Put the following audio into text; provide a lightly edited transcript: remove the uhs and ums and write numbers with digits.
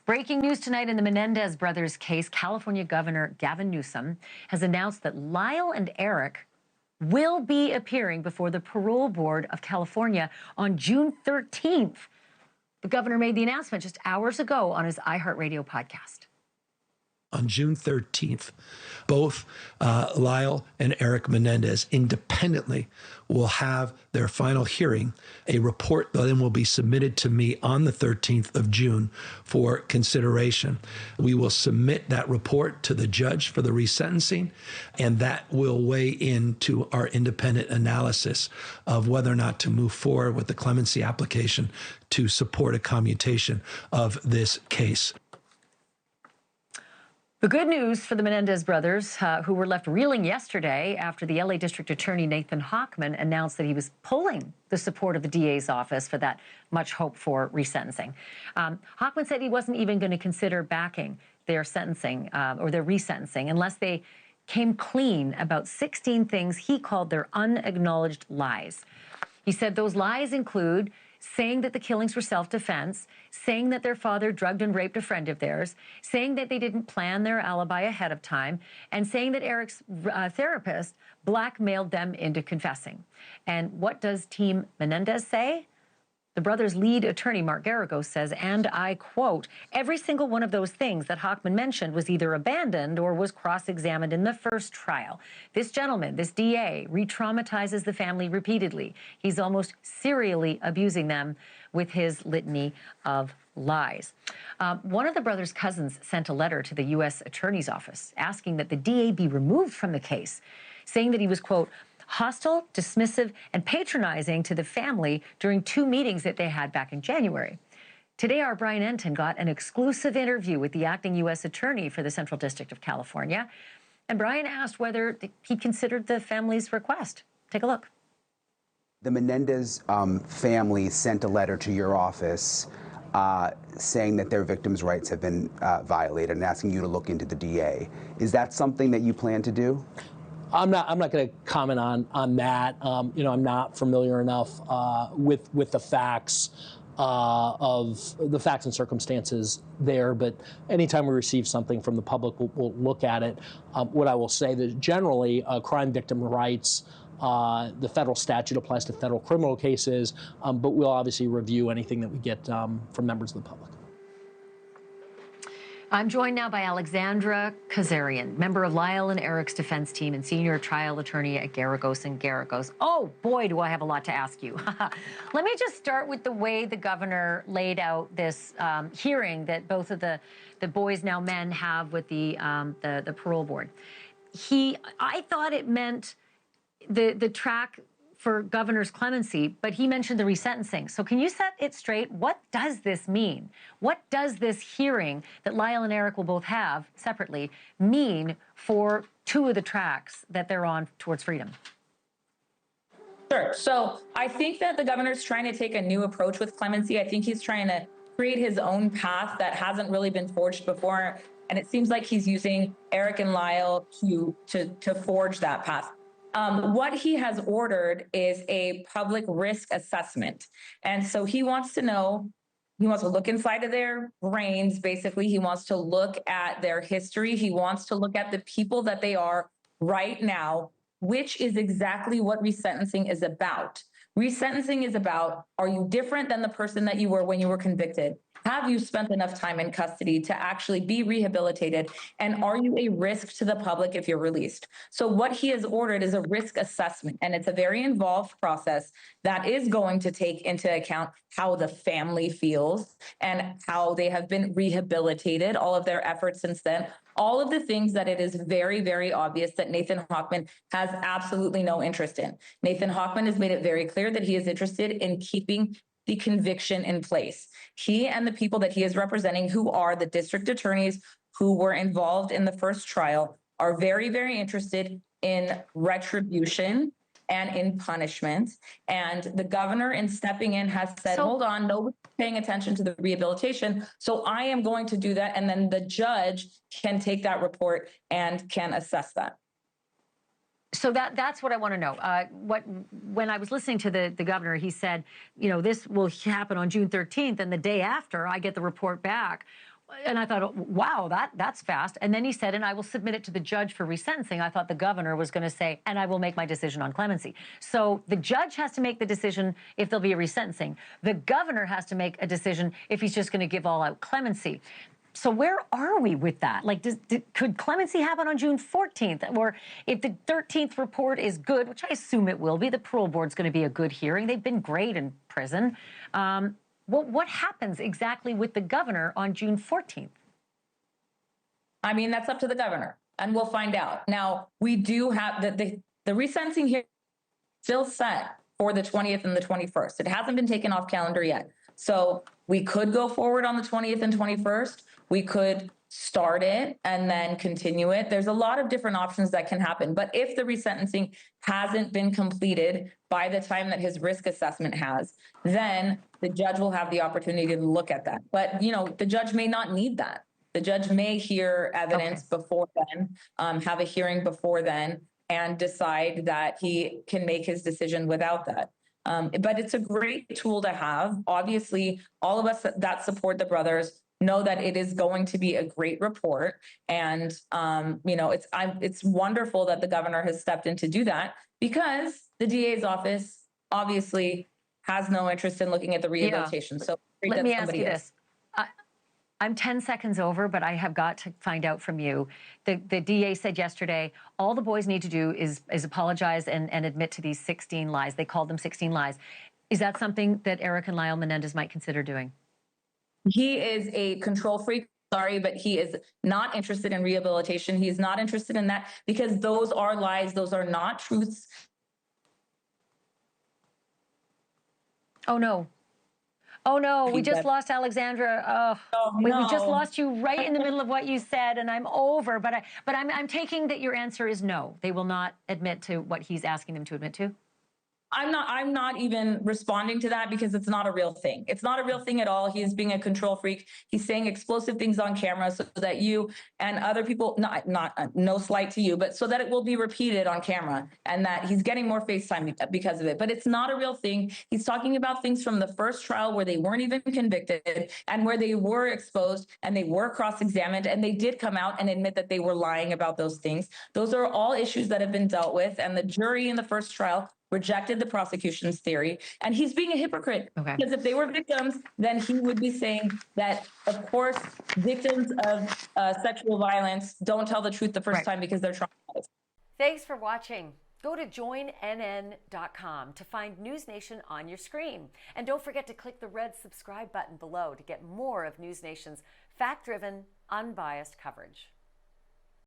Breaking news tonight in the Menendez brothers case, California Governor Gavin Newsom has announced that Lyle and Erik will be appearing before the Parole Board of California on June 13th. The governor made the announcement just hours ago on his iHeartRadio podcast. On June 13th, both Lyle and Erik Menendez independently will have their final hearing. A report then will be submitted to me on the 13th of June for consideration. We will submit that report to the judge for the resentencing, and that will weigh into our independent analysis of whether or not to move forward with the clemency application to support a commutation of this case. The good news for the Menendez brothers, who were left reeling yesterday after the LA District Attorney Nathan Hochman announced that he was pulling the support of the DA's office for that much hoped for resentencing. Hochman said he wasn't even going to consider backing their sentencing or their resentencing unless they came clean about 16 things he called their unacknowledged lies. He said those lies include saying that the killings were self-defense, saying that their father drugged and raped a friend of theirs, saying that they didn't plan their alibi ahead of time, and saying that Erik's therapist blackmailed them into confessing. And what does Team Menendez say? The brothers' lead attorney, Mark Garagos, says, and I quote, every single one of those things that Hochman mentioned was either abandoned or was cross-examined in the first trial. This gentleman, this DA, re-traumatizes the family repeatedly. He's almost serially abusing them with his litany of lies. One of the brothers' cousins sent a letter to the U.S. Attorney's Office asking that the DA be removed from the case, saying that he was, quote, hostile, dismissive, and patronizing to the family during two meetings that they had back in January. Today, our Brian Enton got an exclusive interview with the acting U.S. attorney for the Central District of California, and Brian asked whether he considered the family's request. Take a look. The Menendez family sent a letter to your office saying that their victims' rights have been violated and asking you to look into the DA. Is that something that you plan to do? I'm not going to comment on that. You know, I'm not familiar enough with the facts and circumstances there. But anytime we receive something from the public, we'll look at it. What I will say that generally, crime victim rights, the federal statute applies to federal criminal cases, but we'll obviously review anything that we get from members of the public. I'm joined now by Alexandra Kazarian, member of Lyle and Erik's defense team and senior trial attorney at Garagos and Garagos. Oh, boy, do I have a lot to ask you. Let me just start with the way the governor laid out this hearing that both of the boys, now men, have with the parole board. I thought it meant the track for governor's clemency, but he mentioned the resentencing. So can you set it straight? What does this mean? What does this hearing that Lyle and Erik will both have separately mean for two of the tracks that they're on towards freedom? Sure. So I think that the governor's trying to take a new approach with clemency. I think he's trying to create his own path that hasn't really been forged before. And it seems like he's using Erik and Lyle to forge that path. What he has ordered is a public risk assessment. And so he wants to know, he wants to look inside of their brains, basically. He wants to look at their history. He wants to look at the people that they are right now, which is exactly what resentencing is about. Resentencing is about, are you different than the person that you were when you were convicted? Have you spent enough time in custody to actually be rehabilitated? And are you a risk to the public if you're released? So what he has ordered is a risk assessment, and it's a very involved process that is going to take into account how the family feels and how they have been rehabilitated, all of their efforts since then, all of the things that it is very, very obvious that Nathan Hochman has absolutely no interest in. Nathan Hochman has made it very clear that he is interested in keeping the conviction in place. He and the people that he is representing, who are the district attorneys who were involved in the first trial, are very, very interested in retribution and in punishment. And the governor, in stepping in, has said, hold on, nobody's paying attention to the rehabilitation, so I am going to do that. And then the judge can take that report and can assess that. So that's what I want to know. When I was listening to the governor, he said, you know, this will happen on June 13th, and the day after I get the report back. And I thought, wow, that's fast. And then he said, and I will submit it to the judge for resentencing. I thought the governor was going to say, and I will make my decision on clemency. So the judge has to make the decision if there'll be a resentencing. The governor has to make a decision if he's just going to give all out clemency. So where are we with that? Like, could clemency happen on June 14th? Or if the 13th report is good, which I assume it will be, the parole board's going to be a good hearing. They've been great in prison. What happens exactly with the governor on June 14th? I mean, that's up to the governor, and we'll find out. Now, we do have the resentencing here still set for the 20th and the 21st. It hasn't been taken off calendar yet. So we could go forward on the 20th and 21st. We could start it and then continue it. There's a lot of different options that can happen. But if the resentencing hasn't been completed by the time that his risk assessment has, then the judge will have the opportunity to look at that. But, you know, the judge may not need that. The judge may hear evidence before then, have a hearing before then, and decide that he can make his decision without that. But it's a great tool to have. Obviously, all of us that support the brothers know that it is going to be a great report. And, you know, it's wonderful that the governor has stepped in to do that, because the DA's office obviously has no interest in looking at the rehabilitation. So let me ask you this. I'm 10 seconds over, but I have got to find out from you. The DA said yesterday, all the boys need to do is apologize and admit to these 16 lies. They called them 16 lies. Is that something that Erik and Lyle Menendez might consider doing? He is a control freak. Sorry, but he is not interested in rehabilitation. He's not interested in that, because those are lies. Those are not truths. Oh, no. Oh, no, we just lost Alexandra. Oh, we just lost you right in the middle of what you said, and I'm over. But I'm taking that your answer is no. They will not admit to what he's asking them to admit to? I'm not even responding to that, because it's not a real thing. It's not a real thing at all. He's being a control freak. He's saying explosive things on camera so that you and other people, no slight to you, but so that it will be repeated on camera, and that he's getting more FaceTime because of it. But it's not a real thing. He's talking about things from the first trial where they weren't even convicted, and where they were exposed and they were cross-examined, and they did come out and admit that they were lying about those things. Those are all issues that have been dealt with, and the jury in the first trial rejected the prosecution's theory, and he's being a hypocrite. Because if they were victims, then he would be saying that, of course, victims of sexual violence don't tell the truth the first time because they're traumatized. Thanks for watching. Go to joinnn.com to find NewsNation on your screen. And don't forget to click the red subscribe button below to get more of NewsNation's fact-driven, unbiased coverage.